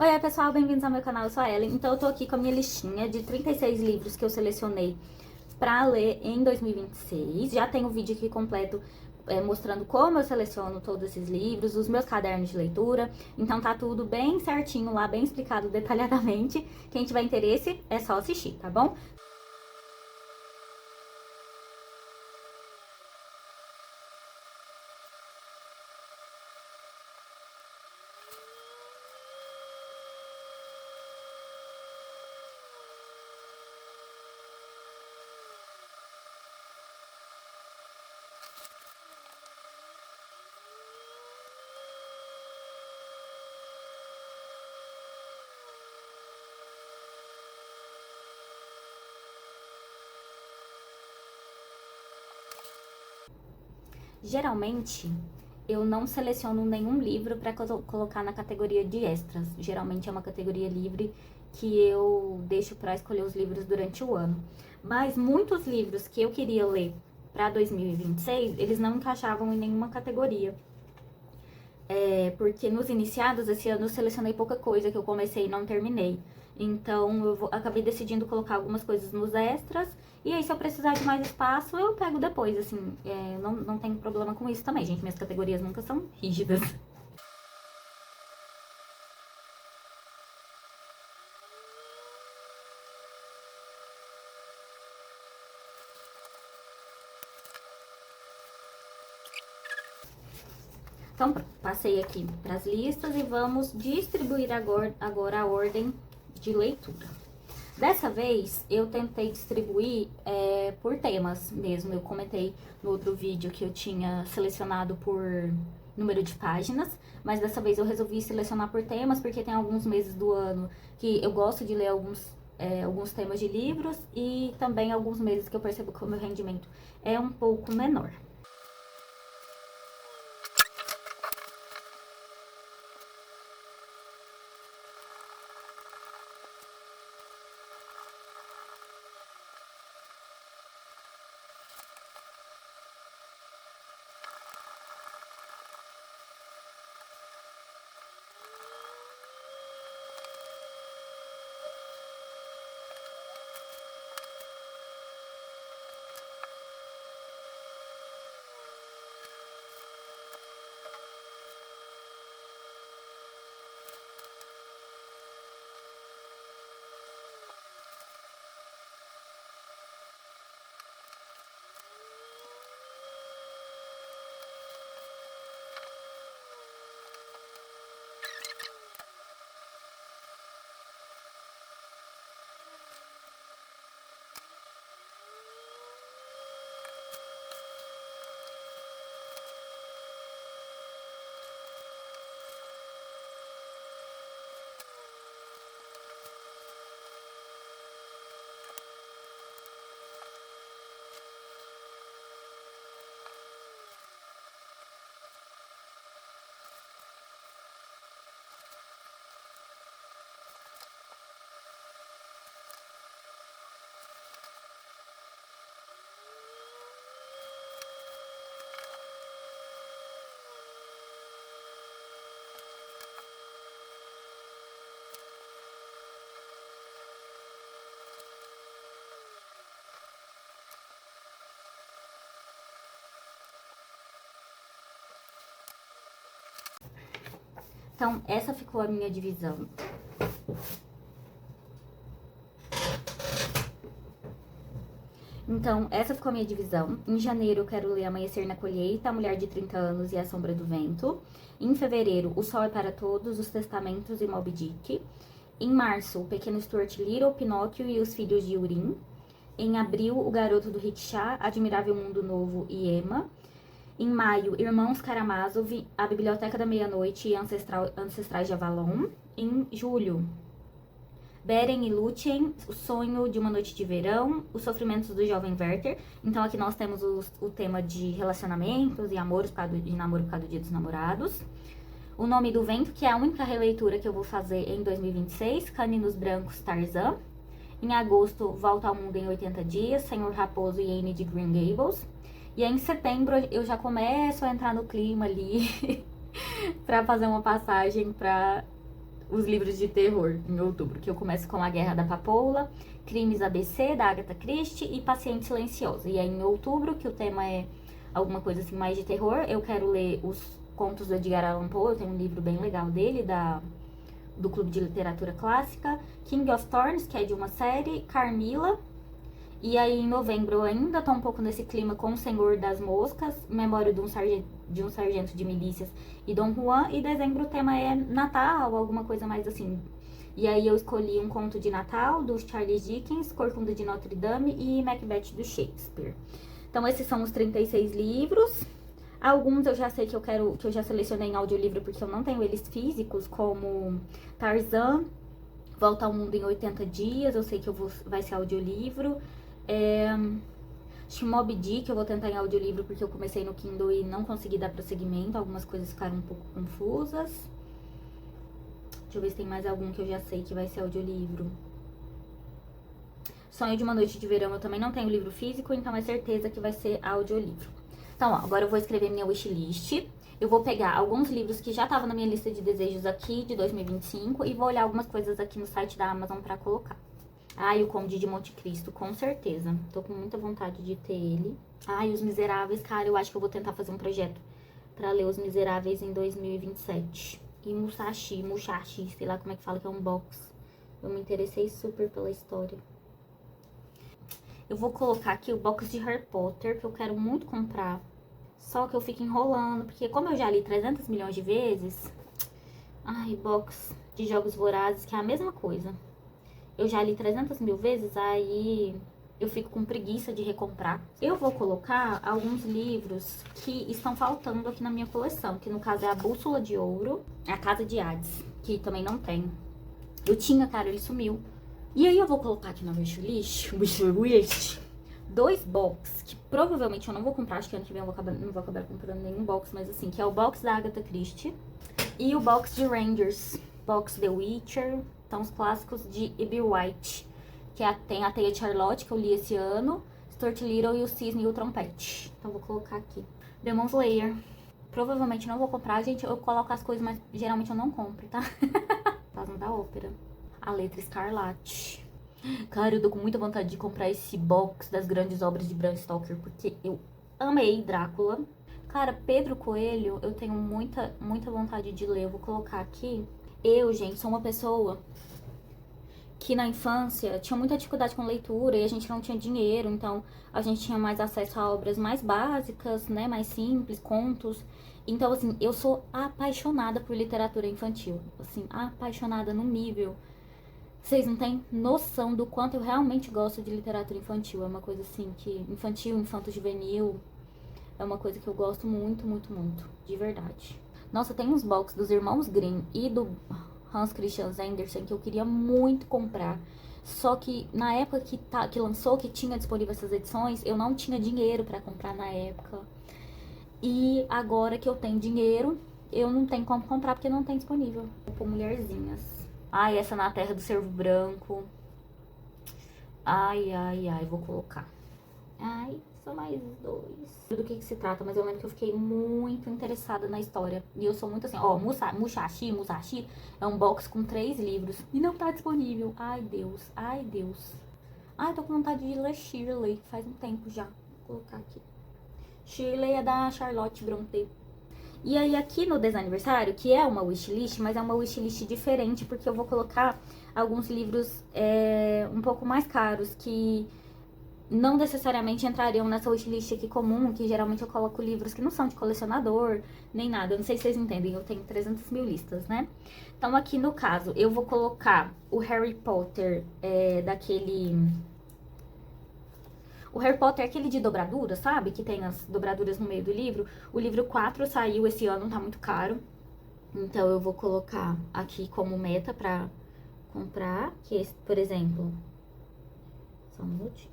Oi, pessoal, bem-vindos ao meu canal, eu sou a Ellen. Então eu tô aqui com a minha listinha de 36 livros que eu selecionei pra ler em 2026. Já tem um vídeo aqui completo mostrando como eu seleciono todos esses livros, os meus cadernos de leitura. Então tá tudo bem certinho lá, bem explicado detalhadamente. Quem tiver interesse é só assistir, tá bom? Geralmente, eu não seleciono nenhum livro para colocar na categoria de extras. Geralmente é uma categoria livre que eu deixo para escolher os livros durante o ano. Mas muitos livros que eu queria ler para 2026, eles não encaixavam em nenhuma categoria. Porque nos iniciados esse ano eu selecionei pouca coisa que eu comecei e não terminei. Então acabei decidindo colocar algumas coisas nos extras. E aí, se eu precisar de mais espaço, eu pego depois, assim. Não tenho problema com isso também, gente. Minhas categorias nunca são rígidas. Então, passei aqui para as listas e vamos distribuir agora a ordem de leitura. Dessa vez, eu tentei distribuir por temas mesmo. Eu comentei no outro vídeo que eu tinha selecionado por número de páginas, mas dessa vez eu resolvi selecionar por temas, porque tem alguns meses do ano que eu gosto de ler alguns temas de livros e também alguns meses que eu percebo que o meu rendimento é um pouco menor. Então, essa ficou a minha divisão. Em janeiro eu quero ler Amanhecer na Colheita, A Mulher de 30 Anos e A Sombra do Vento. Em fevereiro, O Sol é para Todos, Os Testamentos e Moby Dick. Em março, O Pequeno Stuart Little, Pinóquio e Os Filhos de Urim. Em abril, O Garoto do Rickshaw, Admirável Mundo Novo e Emma. Em maio, Irmãos Karamazov, A Biblioteca da Meia-Noite e Ancestrais de Avalon. Em julho, Beren e Lúthien, O Sonho de uma Noite de Verão, Os Sofrimentos do Jovem Werther. Então aqui nós temos o tema de relacionamentos e namoro por causa do Dia dos Namorados. O Nome do Vento, que é a única releitura que eu vou fazer em 2026, Caninos Brancos, Tarzan. Em agosto, Volta ao Mundo em 80 Dias, Senhor Raposo e Anne de Green Gables. E aí, em setembro eu já começo a entrar no clima ali pra fazer uma passagem pra os livros de terror em outubro, que eu começo com A Guerra da Papoula, Crimes ABC, da Agatha Christie e Paciente Silenciosa. E aí em outubro, que o tema é alguma coisa assim mais de terror, eu quero ler os contos do Edgar Allan Poe, eu tenho um livro bem legal dele, do Clube de Literatura Clássica, King of Thorns, que é de uma série, Carmilla. E aí, em novembro, eu ainda tô um pouco nesse clima com O Senhor das Moscas, Memória de um Sargento de Milícias e Dom Juan. E dezembro o tema é Natal, alguma coisa mais assim. E aí eu escolhi um conto de Natal, do Charles Dickens, Corcunda de Notre Dame e Macbeth, do Shakespeare. Então, esses são os 36 livros. Alguns eu já sei que eu já selecionei em audiolivro porque eu não tenho eles físicos, como Tarzan, Volta ao Mundo em 80 Dias, eu sei que vai ser audiolivro. Acho que Moby Dick eu vou tentar em audiolivro porque eu comecei no Kindle e não consegui dar prosseguimento, algumas coisas ficaram um pouco confusas. Deixa eu ver se tem mais algum que eu já sei que vai ser audiolivro. Sonho de uma Noite de Verão eu também não tenho livro físico, então é certeza que vai ser audiolivro. Então, ó, agora eu vou escrever minha wishlist. Eu vou pegar alguns livros que já estavam na minha lista de desejos aqui, de 2025, e vou olhar algumas coisas aqui no site da Amazon pra colocar. Ai, o Conde de Monte Cristo, com certeza. Tô com muita vontade de ter ele. Ai, Os Miseráveis, cara, eu acho que eu vou tentar fazer um projeto pra ler Os Miseráveis em 2027. E Musashi, sei lá como é que fala, que é um box. Eu me interessei super pela história. Eu vou colocar aqui o box de Harry Potter, que eu quero muito comprar. Só que eu fico enrolando, porque como eu já li 300 milhões de vezes... Ai, box de Jogos Vorazes, que é a mesma coisa. Eu já li 300 mil vezes, aí eu fico com preguiça de recomprar. Eu vou colocar alguns livros que estão faltando aqui na minha coleção, que no caso é a Bússola de Ouro, a Casa de Hades, que também não tem. Eu tinha, cara, ele sumiu. E aí eu vou colocar aqui na wishlist, dois box, que provavelmente eu não vou comprar, acho que ano que vem eu não vou acabar comprando nenhum box, mas assim, que é o box da Agatha Christie e o box de Rangers, box The Witcher, então os clássicos de E.B. White, que tem a Teia de Charlotte, que eu li esse ano, Stuart Little e o Cisne e o Trompete. Então vou colocar aqui. Demon Slayer, provavelmente não vou comprar, gente, eu coloco as coisas, mas geralmente eu não compro, tá? Fantasma da Ópera. A Letra Escarlate. Cara, eu tô com muita vontade de comprar esse box das grandes obras de Bram Stoker, porque eu amei Drácula. Cara, Pedro Coelho, eu tenho muita vontade de ler. Eu vou colocar aqui. Eu, gente, sou uma pessoa que na infância tinha muita dificuldade com leitura e a gente não tinha dinheiro, então a gente tinha mais acesso a obras mais básicas, né, mais simples, contos. Então, assim, eu sou apaixonada por literatura infantil, assim, apaixonada num nível... Vocês não têm noção do quanto eu realmente gosto de literatura infantil. É uma coisa assim que... Infantil, infanto-juvenil... É uma coisa que eu gosto muito, de verdade. Nossa, tem uns box dos Irmãos Grimm e do Hans Christian Andersen que eu queria muito comprar. Só que na época que lançou, que tinha disponível essas edições, eu não tinha dinheiro pra comprar na época. E agora que eu tenho dinheiro, eu não tenho como comprar porque não tem disponível. Vou pôr Mulherzinhas. Ai, essa Na Terra do Cervo Branco. Ai, vou colocar. Ai, só mais dois. Do que se trata, mas eu lembro que eu fiquei muito interessada na história. E eu sou muito assim, ó, Musashi é um box com 3 livros. E não tá disponível. Ai, Deus. Ai, tô com vontade de ler Shirley. Faz um tempo já. Vou colocar aqui. Shirley é da Charlotte Brontë. E aí aqui no Desaniversário, que é uma wishlist, mas é uma wishlist diferente, porque eu vou colocar alguns livros um pouco mais caros, que não necessariamente entrariam nessa wishlist aqui comum, que geralmente eu coloco livros que não são de colecionador, nem nada. Eu não sei se vocês entendem, eu tenho 300 mil listas, né? Então aqui no caso, eu vou colocar o Harry Potter, O Harry Potter é aquele de dobradura, sabe? Que tem as dobraduras no meio do livro. O livro 4 saiu esse ano, tá muito caro. Então, eu vou colocar aqui como meta pra comprar. Que esse, por exemplo... Só um minutinho.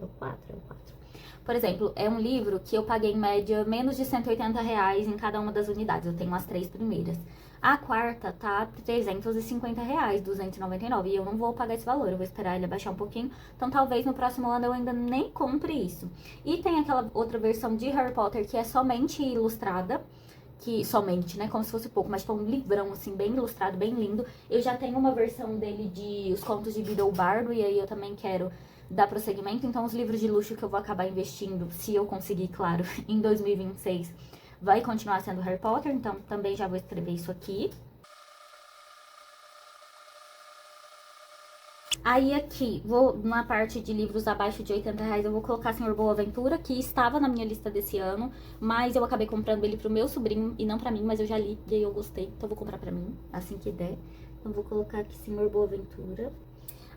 É o 4. Por exemplo, é um livro que eu paguei em média menos de R$180 em cada uma das unidades. Eu tenho as 3 primeiras. A quarta tá R$350, 299. E eu não vou pagar esse valor, eu vou esperar ele abaixar um pouquinho. Então, talvez no próximo ano eu ainda nem compre isso. E tem aquela outra versão de Harry Potter que é somente ilustrada, que somente, né, como se fosse pouco, mas tipo um livrão, assim, bem ilustrado, bem lindo. Eu já tenho uma versão dele de Os Contos de Beedle Bardo, e aí eu também quero dar prosseguimento. Então, os livros de luxo que eu vou acabar investindo, se eu conseguir, claro, em 2026, vai continuar sendo Harry Potter, então também já vou escrever isso aqui. Aí aqui, vou na parte de livros abaixo de R$ 80, eu vou colocar Senhor Boa Aventura, que estava na minha lista desse ano, mas eu acabei comprando ele pro meu sobrinho e não pra mim, mas eu já li e aí eu gostei, então vou comprar pra mim, assim que der. Então vou colocar aqui Senhor Boa Aventura.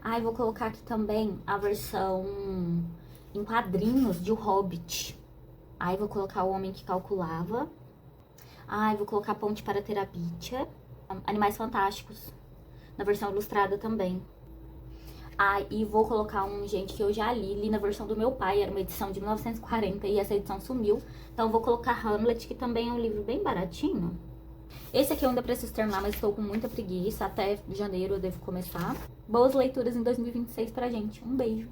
Ah, e vou colocar aqui também a versão em quadrinhos de O Hobbit. Aí vou colocar O Homem que Calculava. Ai, vou colocar Ponte para Terabithia. Animais Fantásticos, na versão ilustrada também. Ah, e vou colocar um, gente, que eu já li na versão do meu pai, era uma edição de 1940 e essa edição sumiu. Então vou colocar Hamlet, que também é um livro bem baratinho. Esse aqui eu ainda preciso terminar, mas estou com muita preguiça. Até janeiro eu devo começar. Boas leituras em 2026 pra gente. Um beijo!